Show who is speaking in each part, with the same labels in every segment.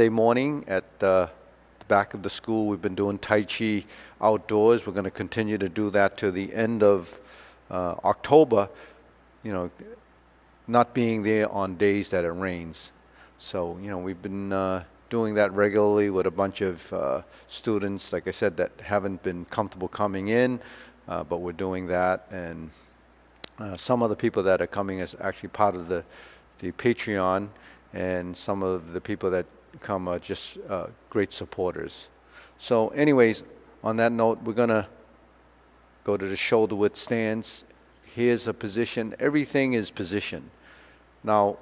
Speaker 1: Sunday morning at the back of the school. We've been doing Tai Chi outdoors. We're going to continue to do that to the end of October, not being there on days that it rains. So, we've been doing that regularly with a bunch of students, like I said, that haven't been comfortable coming in, but we're doing that. And some of the people that are coming as actually part of the Patreon, and some of the people that come are just great supporters. So anyways, on that note, we're going to go to the shoulder width stance. Here's a position. Everything is positioned. Now,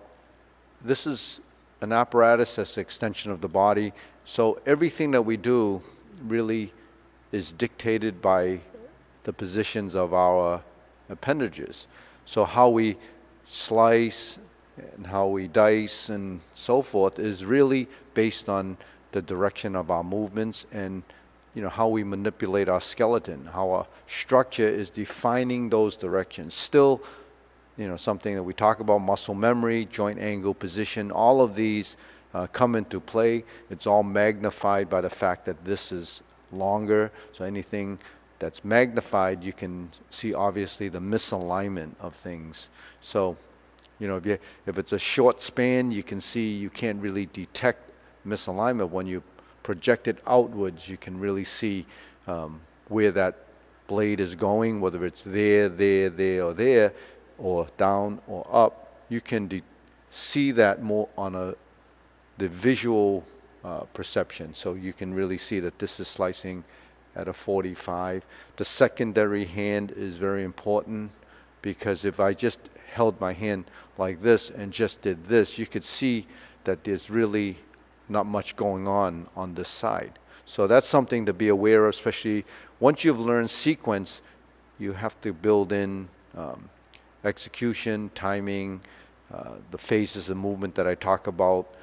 Speaker 1: this is an apparatus that's an extension of the body. So everything that we do really is dictated by the positions of our appendages. So how we slice and how we dice and so forth is really based on the direction of our movements and how we manipulate our skeleton, how our structure is defining those directions. Still, something that we talk about, muscle memory, joint angle, position, all of these come into play. It's all magnified by the fact that this is longer. So anything that's magnified, you can see obviously the misalignment of things. So, if it's a short span, you can see you can't really detect misalignment. When you project it outwards, you can really see where that blade is going, whether it's there, or there, or down or up. You can see that more on the visual perception. So you can really see that this is slicing at a 45. The secondary hand is very important, because if I just held my hand like this and just did this, you could see that there's really not much going on this side. So that's something to be aware of, especially once you've learned sequence. You have to build in execution, timing, the phases of movement that I talk about,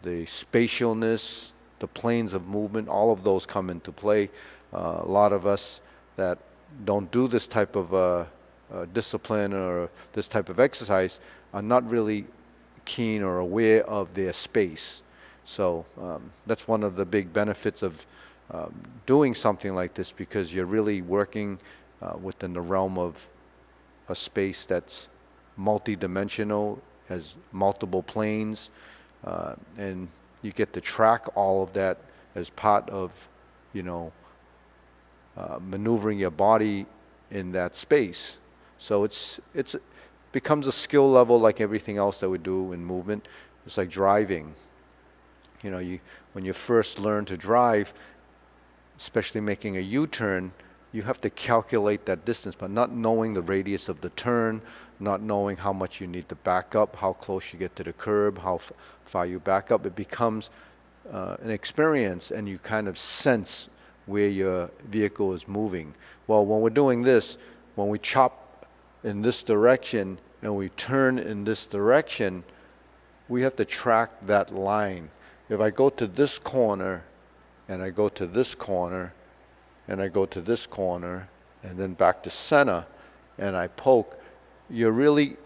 Speaker 1: the spatialness, the planes of movement, all of those come into play. A lot of us that don't do this type of discipline or this type of exercise are not really keen or aware of their space. So that's one of the big benefits of doing something like this, because you're really working within the realm of a space that's multi-dimensional, has multiple planes, and you get to track all of that as part of maneuvering your body in that space. So it becomes a skill level like everything else that we do in movement. It's like driving. When you first learn to drive, especially making a U-turn, you have to calculate that distance, but not knowing the radius of the turn, not knowing how much you need to back up, how close you get to the curb, how far you back up. It becomes an experience, and you kind of sense where your vehicle is moving. Well, when we're doing this, when we chop in this direction and we turn in this direction, we have to track that line. If I go to this corner, and I go to this corner, and I go to this corner, and then back to center, and I poke, you're really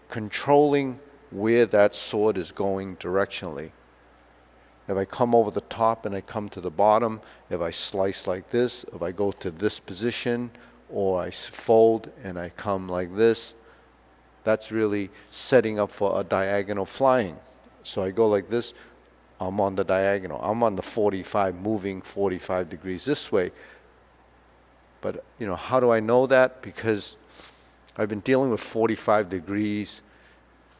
Speaker 1: controlling where that sword is going directionally. If I come over the top and I come to the bottom, if I slice like this, if I go to this position, or I fold and I come like this, that's really setting up for a diagonal flying. So I go like this, I'm on the diagonal. I'm on the 45, moving 45 degrees this way. But, how do I know that? Because I've been dealing with 45 degrees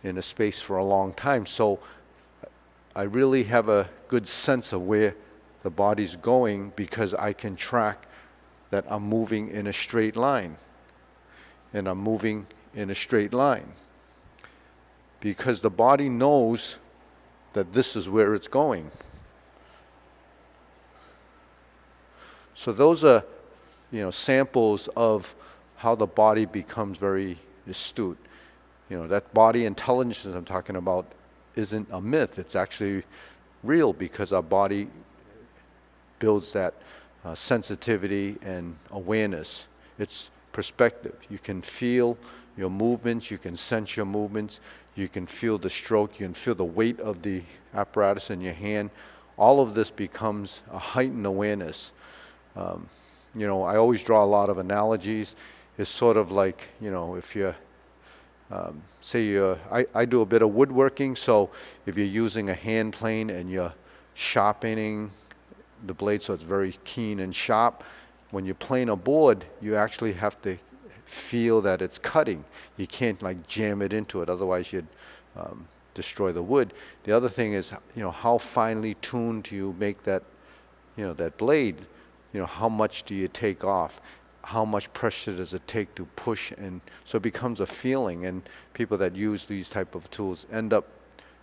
Speaker 1: in a space for a long time. So I really have a good sense of where the body's going, because I can track that I'm moving in a straight line. And I'm moving in a straight line. Because the body knows that this is where it's going. So those are, samples of how the body becomes very astute. That body intelligence I'm talking about isn't a myth. It's actually real, because our body builds that sensitivity and awareness. It's perspective. You can feel your movements, you can sense your movements, you can feel the stroke, you can feel the weight of the apparatus in your hand. all of this becomes a heightened awareness. You know, I always draw a lot of analogies. It's sort of like, you know, if you I do a bit of woodworking, so if you're using a hand plane and you're sharpening the blade so it's very keen and sharp, when you plane a board, you actually have to feel that it's cutting. You can't like jam it into it, otherwise you'd destroy the wood. The other thing is, you know, how finely tuned do you make that, you know, that blade? You know, how much do you take off? How much pressure does it take to push? And so it becomes a feeling, and people that use these type of tools end up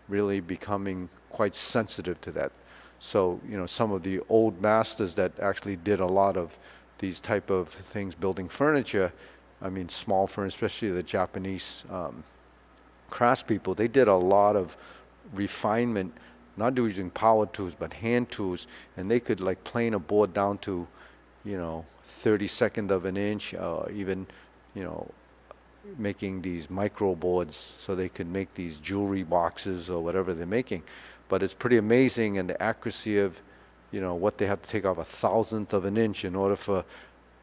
Speaker 1: really becoming quite sensitive to that. So, you know, some of the old masters that actually did a lot of these type of things, building furniture, I mean, small furniture, especially the Japanese craftspeople, they did a lot of refinement, not using power tools, but hand tools, and they could like plane a board down to, you know, 32nd of an inch, even, you know, making these micro boards so they could make these jewelry boxes or whatever they're making. But it's pretty amazing, and the accuracy of, you know, what they have to take off 1,000th of an inch in order for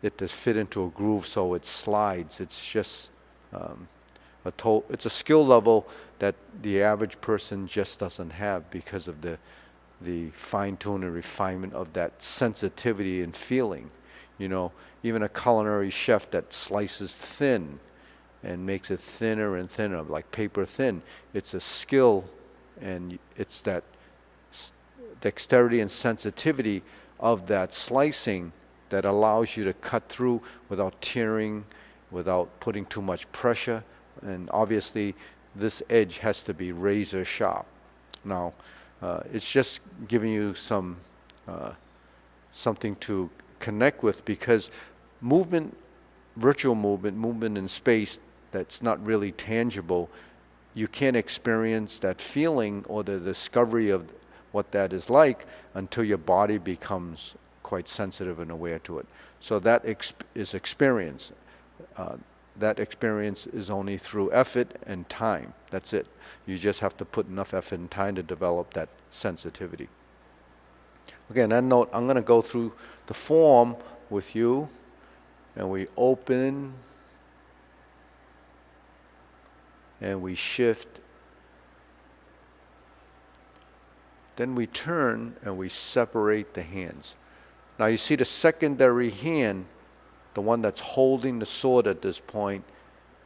Speaker 1: it to fit into a groove so it slides. It's just it's a skill level that the average person just doesn't have because of the fine-tune and refinement of that sensitivity and feeling. You know, even a culinary chef that slices thin and makes it thinner and thinner, like paper thin, it's a skill, and it's that dexterity and sensitivity of that slicing that allows you to cut through without tearing, without putting too much pressure. And obviously this edge has to be razor sharp. Now, it's just giving you some something to connect with, because movement, virtual movement in space that's not really tangible, you can't experience that feeling or the discovery of what that is like until your body becomes quite sensitive and aware to it. So that is experience. That experience is only through effort and time. That's it. You just have to put enough effort and time to develop that sensitivity. Okay, on that note, I'm going to go through the form with you, and we open and we shift, then we turn and we separate the hands. Now you see the secondary hand, the one that's holding the sword at this point,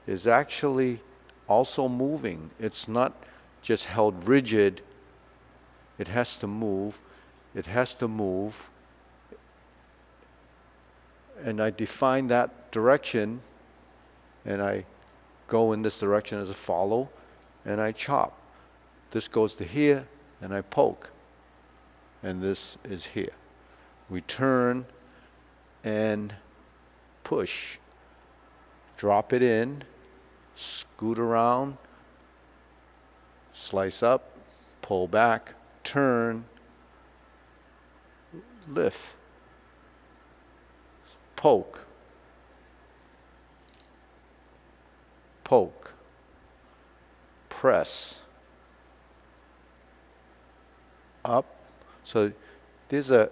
Speaker 1: is actually also moving. It's not just held rigid. It has to move. It has to move. And I define that direction, and I go in this direction as a follow, and I chop. This goes to here, and I poke. And this is here. We turn and push. Drop it in, scoot around, slice up, pull back, turn, lift, poke, poke, press, up. So there's a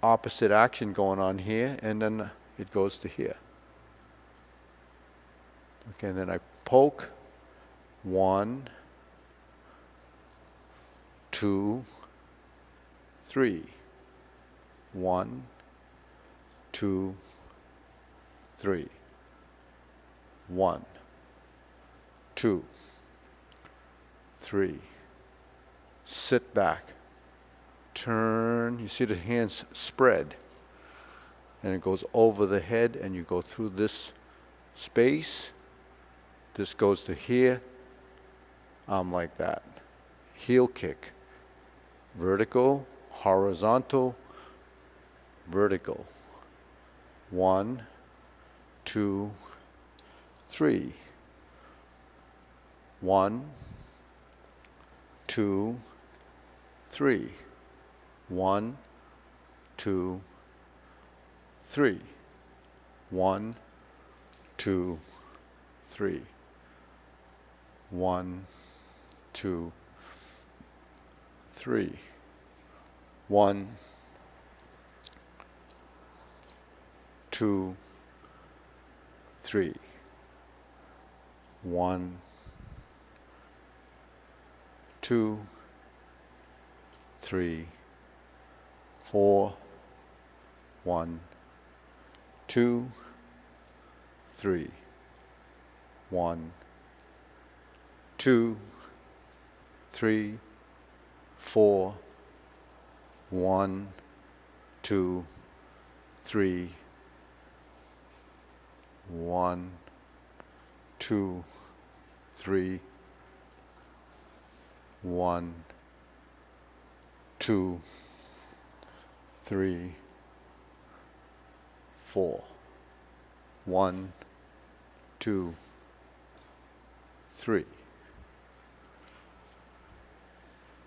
Speaker 1: opposite action going on here, and then it goes to here. Okay, and then I poke, 1, 2, 3. 1, 2, 3. 1, 2, 3. Sit back. Turn. You see the hands spread. And it goes over the head, and you go through this space. This goes to here. Like that. Heel kick. Vertical, horizontal, vertical. 1, 2, 3. 1, 2, 3. 1, 2, 3. 1, 2, 3. 1, 2, 3. 1, 2, 3. 1, 2, 3, 4. 1, 2, 3. 1, 2, 3, 4. 1, 2, 3. 1, 2, 3. 1, 2, 3, 4. 1, 2, 3.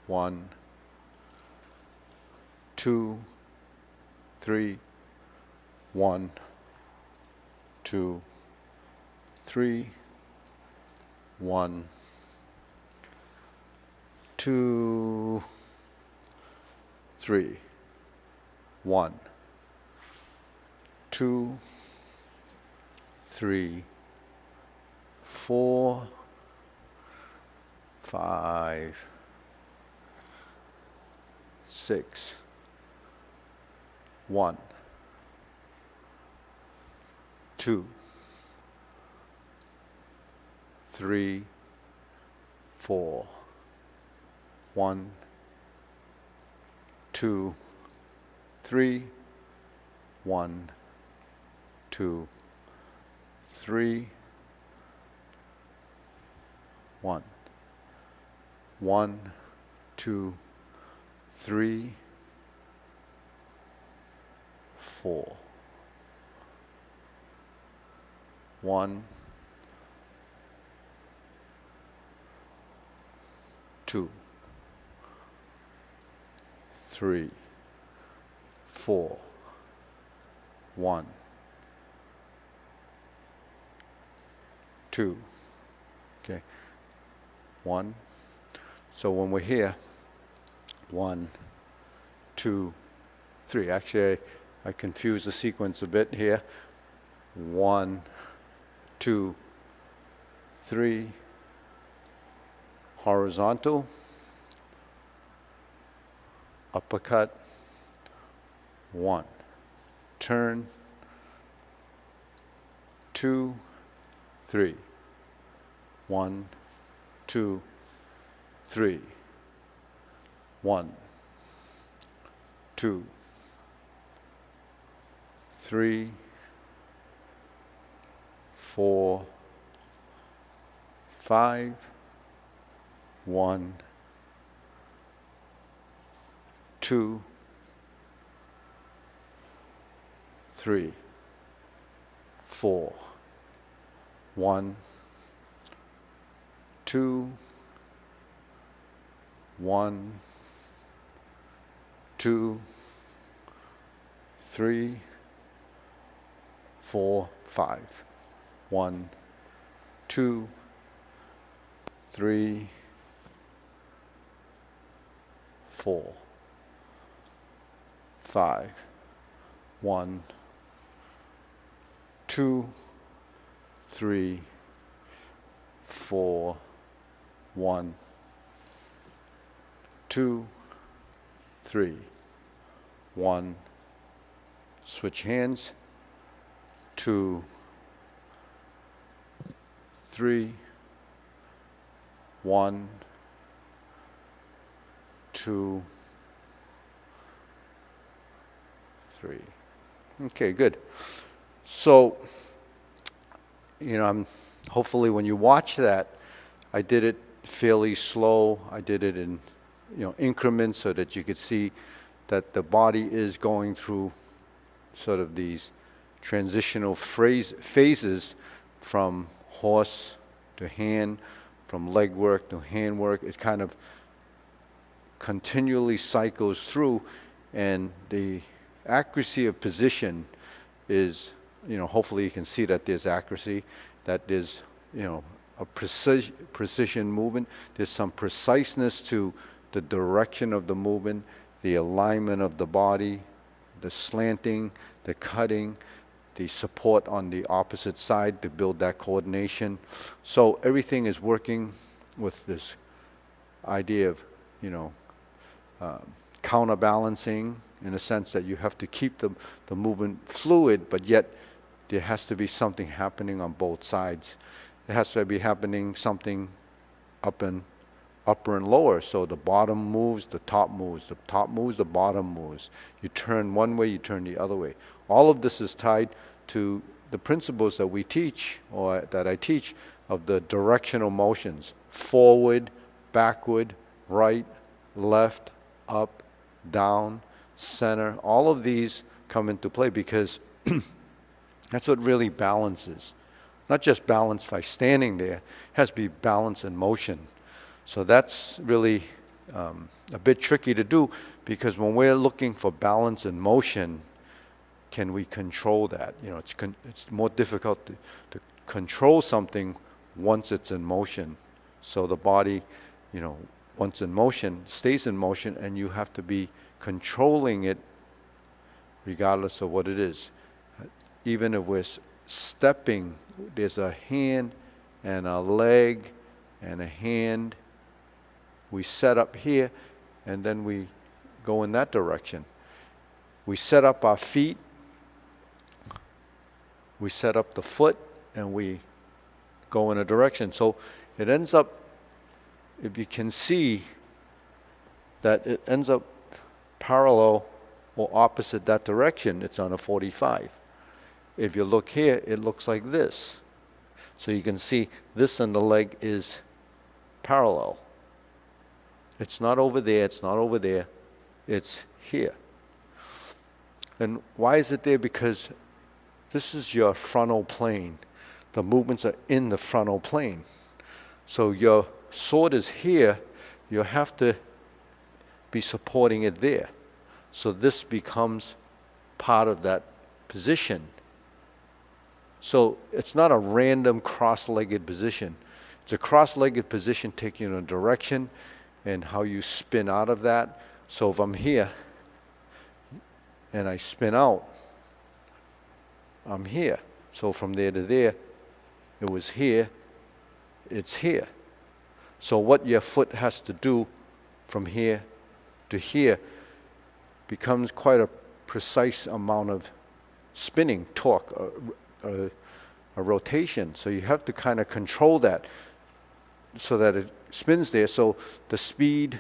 Speaker 1: 1, 2, 3. 1, 2, 3. 1, 2, 3. 1, 2, 3, 4, 5, 6. 1, 2, 3, 4. 1, 2, 3. 1, 2, 3. 1, 1, 2, 3, 4. 1, 2, 3, 4. 1, 2. Okay. 1. So when we're here, 1, 2, 3. Actually, I confused the sequence a bit here. 1, 2, 3. Horizontal. Uppercut. 1. Turn. 2, 3. 1, 2, 3. 1, 2, 3, 4, 5. 1, 2, 3, 4. 1, 2, 1, 2, 3, 4, 5. 1, 2, 3, 4, 5. 1, 2, 3, 4. 1, 2, 3. 1. Switch hands. 2, 3. 1, 2, 3. Okay, good. So, hopefully when you watch that, I did it fairly slow. I did it in, increments so that you could see that the body is going through sort of these transitional phases from horse to hand, from leg work to hand work. It kind of continually cycles through, and the accuracy of position is, hopefully you can see that there's accuracy, that there's, a precision movement. There's some preciseness to the direction of the movement. the alignment of the body, the slanting, the cutting, the support on the opposite side to build that coordination. So everything is working with this idea of, counterbalancing, in a sense that you have to keep the movement fluid, but yet there has to be something happening on both sides. There has to be happening something upper and lower. So the bottom moves, the top moves, the top moves, the bottom moves. You turn one way, you turn the other way. All of this is tied to the principles that we teach, or that I teach, of the directional motions: forward, backward, right, left, up, down, center. All of these come into play because that's what really balances. Not just balance by standing there, it has to be balance in motion. So that's really a bit tricky to do, because when we're looking for balance in motion, can we control that? It's more difficult to control something once it's in motion. So the body, once in motion, stays in motion, and you have to be controlling it regardless of what it is. Even if we're stepping, there's a hand and a leg and a hand. We set up here, and then we go in that direction. We set up our feet, we set up the foot, and we go in a direction. So it ends up, if you can see, that it ends up parallel or opposite that direction. It's on a 45. If you look here, it looks like this. So you can see this and the leg is parallel. It's not over there, it's not over there, it's here. And why is it there? Because this is your frontal plane. The movements are in the frontal plane. So your sword is here, you have to be supporting it there. So this becomes part of that position. So it's not a random cross-legged position. It's a cross-legged position taking you in a direction, and how you spin out of that. So if I'm here and I spin out, I'm here. So from there to there, it was here, it's here. So what your foot has to do from here to here becomes quite a precise amount of spinning, torque, a rotation. So you have to kind of control that so that it spins there. So the speed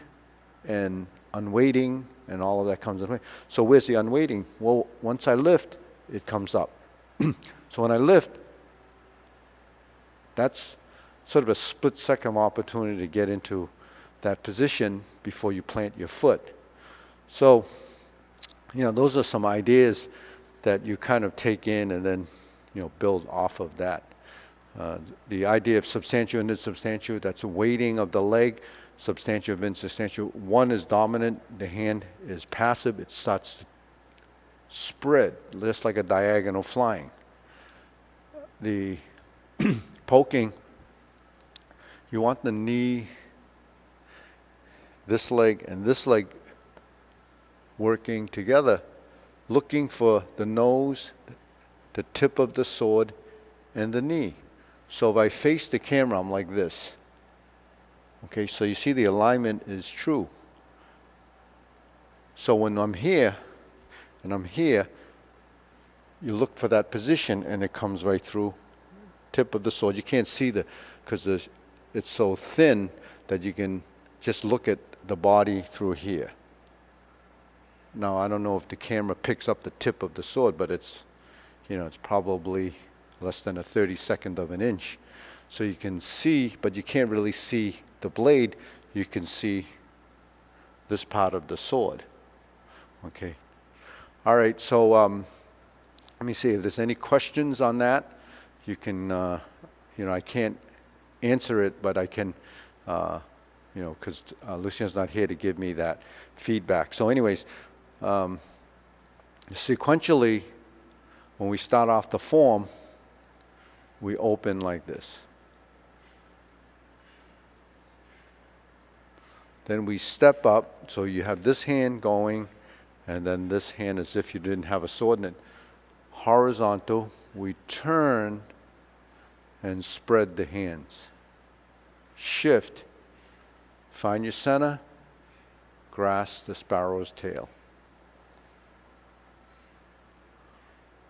Speaker 1: and unweighting and all of that comes in play. So where's the unweighting? Well, once I lift, it comes up. So when I lift, that's sort of a split-second opportunity to get into that position before you plant your foot. So, those are some ideas that you kind of take in and then, build off of that. The idea of substantial and insubstantial, that's a weighting of the leg. Substantial and insubstantial. One is dominant, the hand is passive. It starts to spread, just like a diagonal flying. The poking, you want the knee, this leg, and this leg working together, looking for the nose, the tip of the sword, and the knee. So if I face the camera, I'm like this. Okay, so you see the alignment is true. So when I'm here and I'm here, you look for that position and it comes right through tip of the sword. You can't see because it's so thin that you can just look at the body through here. Now, I don't know if the camera picks up the tip of the sword, but it's probably less than a 32nd of an inch. So you can see, but you can't really see the blade. You can see this part of the sword. Okay. All right, so let me see if there's any questions on that. You can, I can't answer it, but I can, because Lucien's not here to give me that feedback. So anyways, sequentially, when we start off the form, we open like this. Then we step up, so you have this hand going, and then this hand as if you didn't have a sword in it. Horizontal, we turn and spread the hands. Shift, find your center, grasp the sparrow's tail.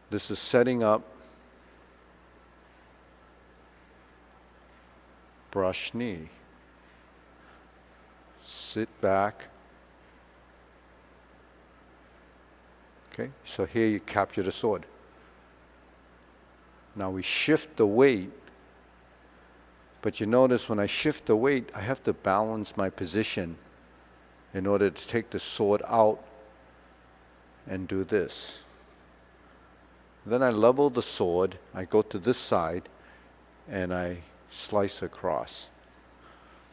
Speaker 1: This is setting up, brush knee. Sit back. Okay, so here you capture the sword. Now we shift the weight, but you notice when I shift the weight, I have to balance my position in order to take the sword out and do this. Then I level the sword, I go to this side, and I slice across.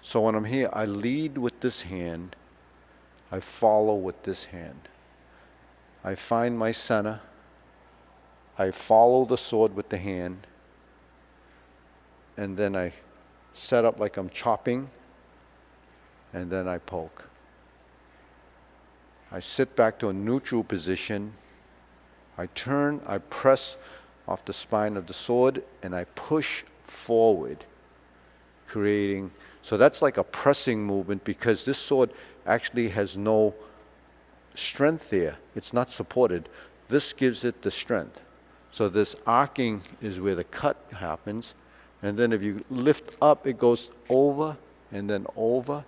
Speaker 1: So when I'm here, I lead with this hand, I follow with this hand. I find my center, I follow the sword with the hand, and then I set up like I'm chopping, and then I poke. I sit back to a neutral position, I turn, I press off the spine of the sword, and I push forward, creating, so that's like a pressing movement because this sword actually has no strength there. It's not supported. This gives it the strength. So this arcing is where the cut happens. And then if you lift up, it goes over and then over.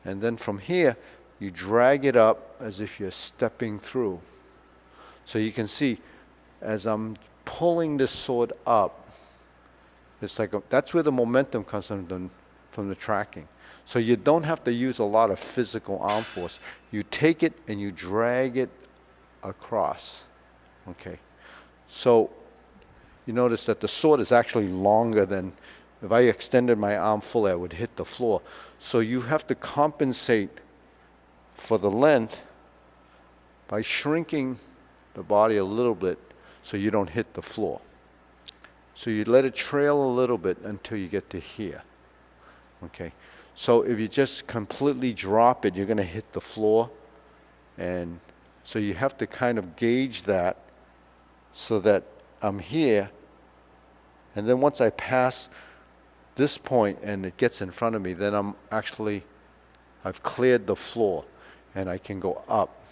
Speaker 1: And then from here, you drag it up as if you're stepping through. So you can see, as I'm pulling this sword up, it's like that's where the momentum comes from the tracking. So you don't have to use a lot of physical arm force. You take it and you drag it across. Okay. So you notice that the sword is actually longer than, if I extended my arm fully, I would hit the floor. So you have to compensate for the length by shrinking the body a little bit so you don't hit the floor. So you let it trail a little bit until you get to here. Okay. So if you just completely drop it, you're going to hit the floor. And so you have to kind of gauge that so that I'm here. And then once I pass this point and it gets in front of me, then I've cleared the floor and I can go up.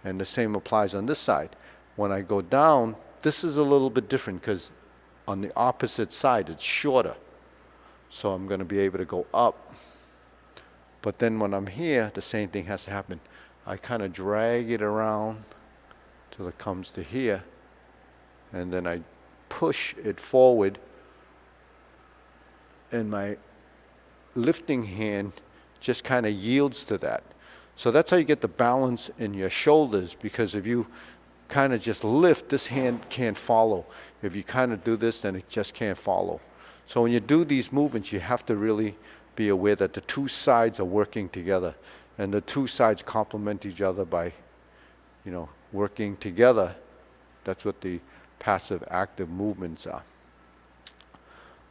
Speaker 1: And the same applies on this side. When I go down, this is a little bit different because on the opposite side, it's shorter. So I'm going to be able to go up. But then when I'm here, the same thing has to happen. I kind of drag it around till it comes to here. And then I push it forward. And my lifting hand just kind of yields to that. So that's how you get the balance in your shoulders, because if you kind of just lift, this hand can't follow. If you kind of do this, then it just can't follow. So when you do these movements, you have to really be aware that the two sides are working together, and the two sides complement each other by, working together. That's what the passive active movements are.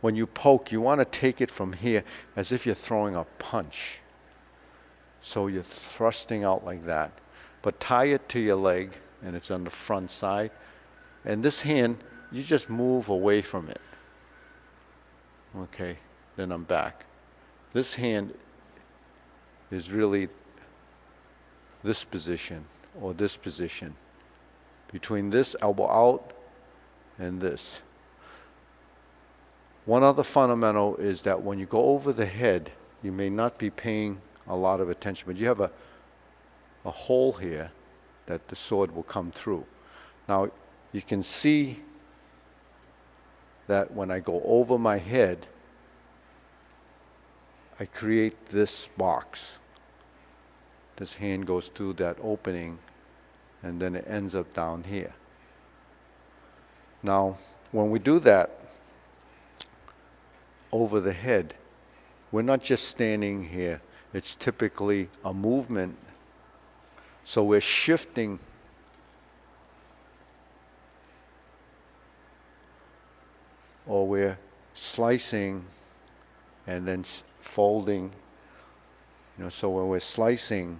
Speaker 1: When you poke, you want to take it from here as if you're throwing a punch. So you're thrusting out like that. But tie it to your leg, and it's on the front side. And this hand, you just move away from it. Okay, then I'm back. This hand is really this position or this position. Between this elbow out and this. One other fundamental is that when you go over the head, you may not be paying a lot of attention, but you have a hole here that the sword will come through. Now, you can see that when I go over my head, I create this box. This hand goes through that opening, and then it ends up down here. Now, when we do that over the head, we're not just standing here. It's typically a movement. So we're shifting or we're slicing and then folding So when we're slicing,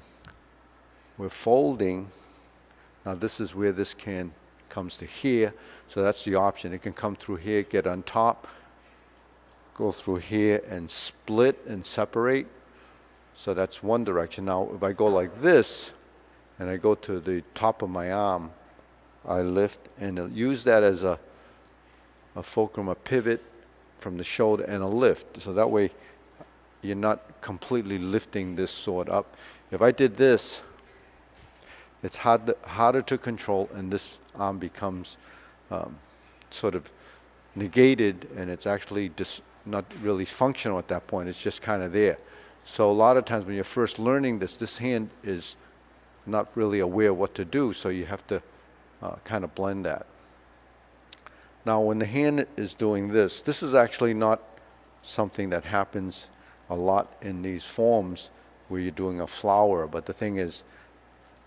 Speaker 1: we're folding. Now this is where this can comes to here, so that's the option. It can come through here, get on top, go through here and split and separate. So that's one direction. Now if I go like this and I go to the top of my arm, I lift and use that as a fulcrum, a pivot from the shoulder and a lift. So that way you're not completely lifting this sword up. If I did this, it's harder to control, and this arm becomes sort of negated, and it's actually not really functional at that point. It's just kind of there. So a lot of times when you're first learning this hand is not really aware what to do, so you have to kind of blend that. Now when the hand is doing this is actually not something that happens a lot in these forms where you're doing a flower, but the thing is,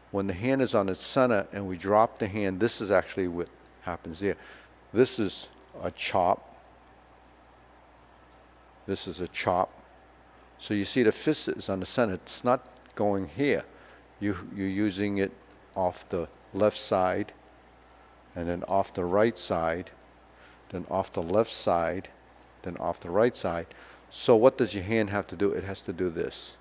Speaker 1: when the hand is on its center and we drop the hand, this is actually what happens there. This is a chop. This is a chop. So you see the fist is on the center. It's not going here. You're using it off the left side, and then off the right side, then off the left side, then off the right side. So what does your hand have to do? It has to do this.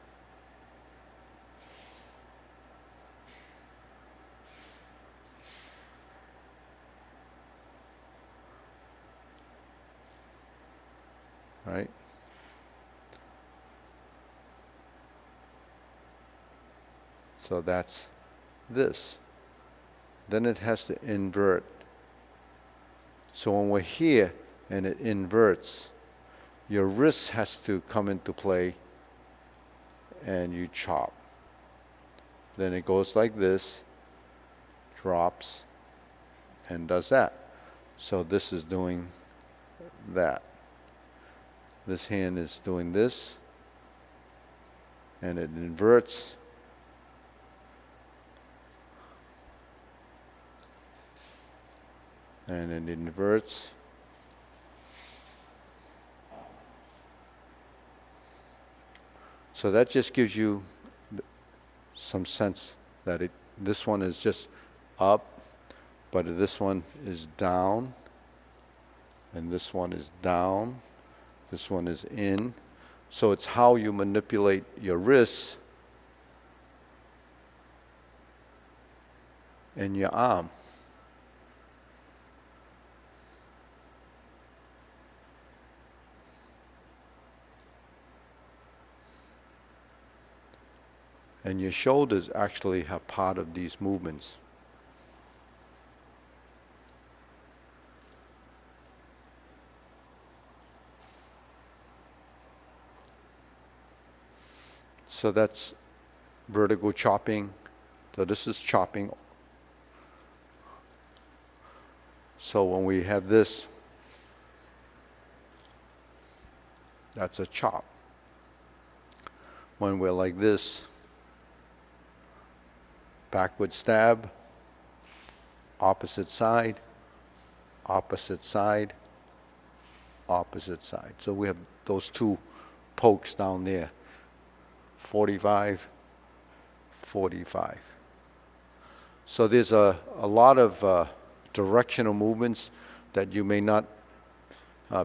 Speaker 1: Right? So that's this. Then it has to invert. So when we're here and it inverts, your wrist has to come into play and you chop. Then it goes like this, drops, and does that. So this is doing that. This hand is doing this, and it inverts. And it inverts. So that just gives you some sense that this one is just up, but this one is down, and this one is down. This one is in. So it's how you manipulate your wrists and your arm. And your shoulders actually have part of these movements. So that's vertical chopping. So this is chopping. So when we have this, that's a chop. When we're like this, backward stab, opposite side, opposite side, opposite side. So we have those two pokes down there. 45, 45. So there's a lot of directional movements that you may not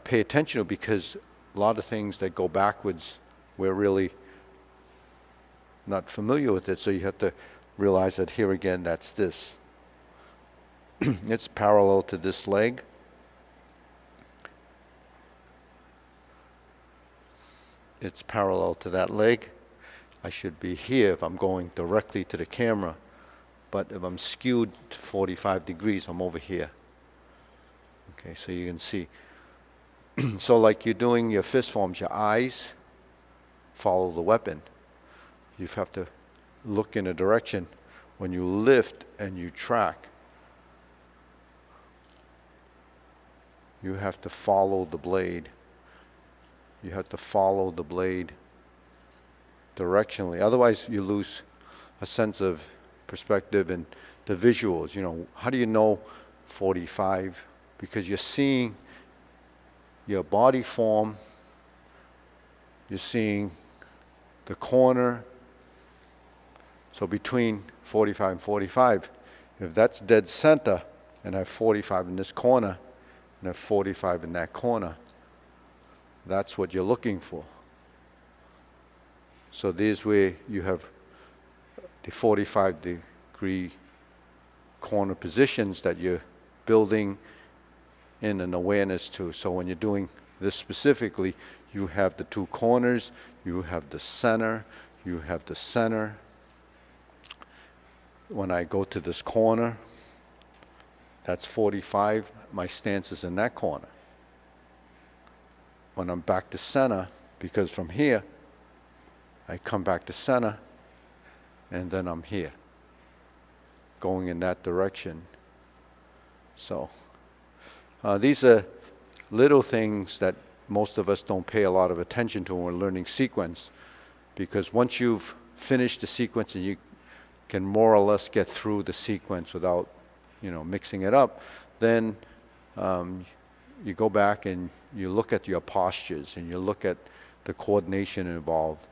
Speaker 1: pay attention to, because a lot of things that go backwards, we're really not familiar with it. So you have to realize that here again, that's this. It's parallel to this leg. It's parallel to that leg. I should be here if I'm going directly to the camera, but if I'm skewed to 45 degrees, I'm over here. Okay, so you can see. So like you're doing your fist forms, your eyes follow the weapon. You have to look in a direction. When you lift and you track, you have to follow the blade. You have to follow the blade directionally. Otherwise, you lose a sense of perspective and the visuals. How do you know 45? Because you're seeing your body form, you're seeing the corner, So between 45 and 45, if that's dead center, and I have 45 in this corner, and I have 45 in that corner, that's what you're looking for. So this way you have the 45-degree corner positions that you're building in an awareness to. So when you're doing this specifically, you have the two corners, you have the center, you have the center. When I go to this corner, that's 45, my stance is in that corner. When I'm back to center, because from here, I come back to center, and then I'm here, going in that direction. So these are little things that most of us don't pay a lot of attention to when we're learning sequence, because once you've finished the sequence and you can more or less get through the sequence without, mixing it up, then you go back and you look at your postures and you look at the coordination involved.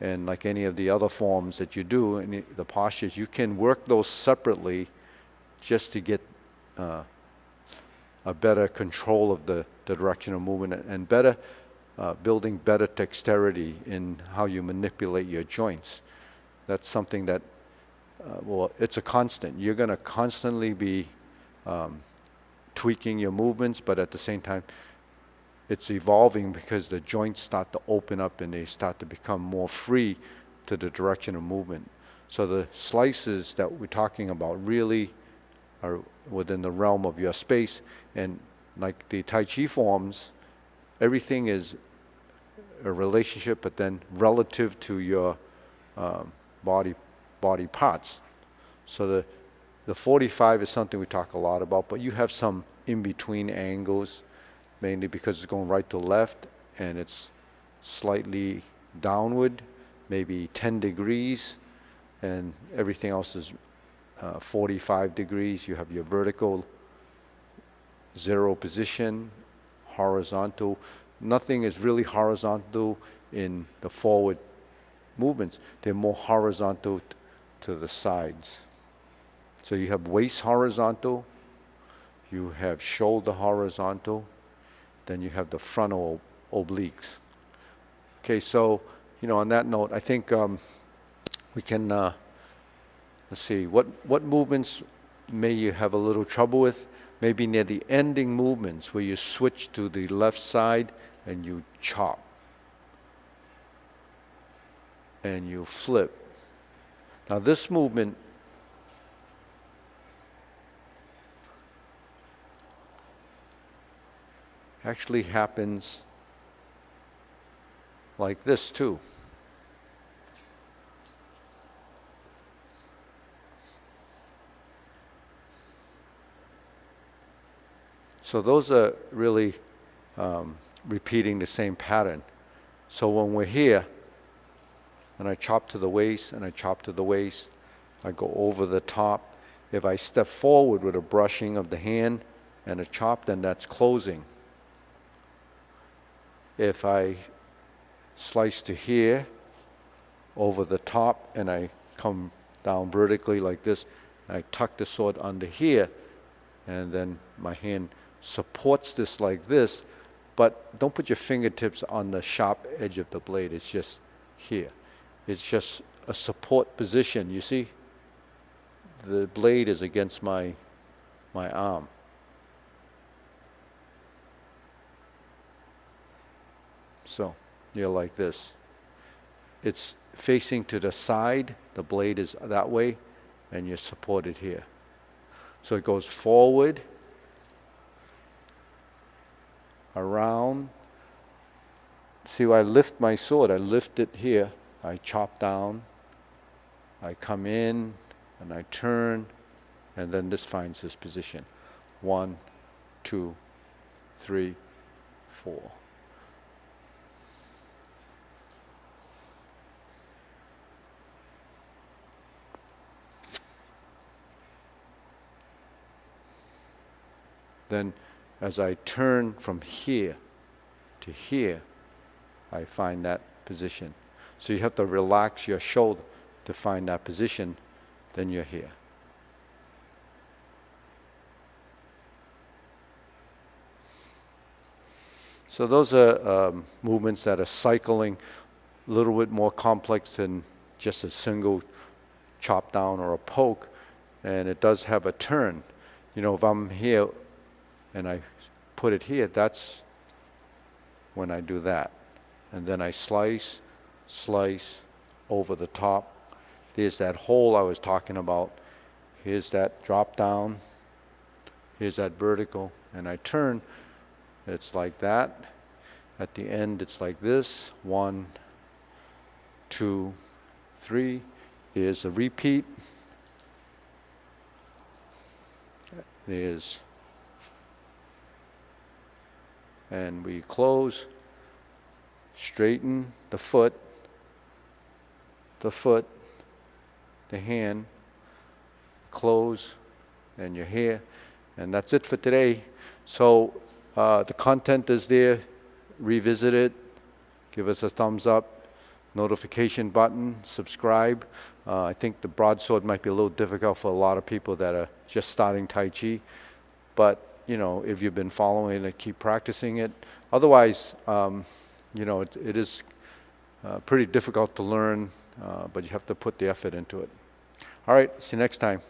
Speaker 1: And like any of the other forms that you do, the postures, you can work those separately just to get a better control of the direction of movement and better building better dexterity in how you manipulate your joints. That's something that, it's a constant. You're going to constantly be tweaking your movements, but at the same time, it's evolving because the joints start to open up and they start to become more free to the direction of movement. So the slices that we're talking about really are within the realm of your space. And like the Tai Chi forms, everything is a relationship, but then relative to your body parts. So the 45 is something we talk a lot about, but you have some in-between angles, mainly because it's going right to left and it's slightly downward, maybe 10 degrees, and everything else is 45 degrees. You have your vertical, zero position, horizontal. Nothing is really horizontal in the forward movements. They're more horizontal to the sides. So you have waist horizontal, you have shoulder horizontal, then you have the frontal obliques. Okay, so, on that note, I think we can, let's see, what movements may you have a little trouble with? Maybe near the ending movements where you switch to the left side and you chop and you flip. Now this movement actually happens like this too. So those are really repeating the same pattern. So when we're here, and I chop to the waist, and I chop to the waist, I go over the top. If I step forward with a brushing of the hand and a chop, then that's closing. If I slice to here, over the top, and I come down vertically like this, I tuck the sword under here, and then my hand supports this like this, but don't put your fingertips on the sharp edge of the blade. It's just here. It's just a support position. You see, the blade is against my arm. So you're like this. It's facing to the side, the blade is that way, and you're supported here. So it goes forward, around. See, I lift my sword, I lift it here, I chop down, I come in, and I turn, and then this finds this position. 1, 2, 3, 4. Then as I turn from here to here, I find that position. So you have to relax your shoulder. to find that position, then you're here. So those are movements that are cycling, a little bit more complex than just a single chop down or a poke, and it does have a turn. You know, if I'm here and I put it here, that's when I do that. And then I slice, slice over the top. There's that hole I was talking about. Here's that drop down. Here's that vertical. And I turn. It's like that. At the end, it's like this. 1, 2, 3. There's a repeat. There's, and we close, straighten the foot, the hand, close, and you're here. And that's it for today. So the content is there. Revisit it. Give us a thumbs up. Notification button. Subscribe. I think the broadsword might be a little difficult for a lot of people that are just starting Tai Chi. But, you know, if you've been following it, keep practicing it. Otherwise, you know, it is pretty difficult to learn, but you have to put the effort into it. All right. See you next time.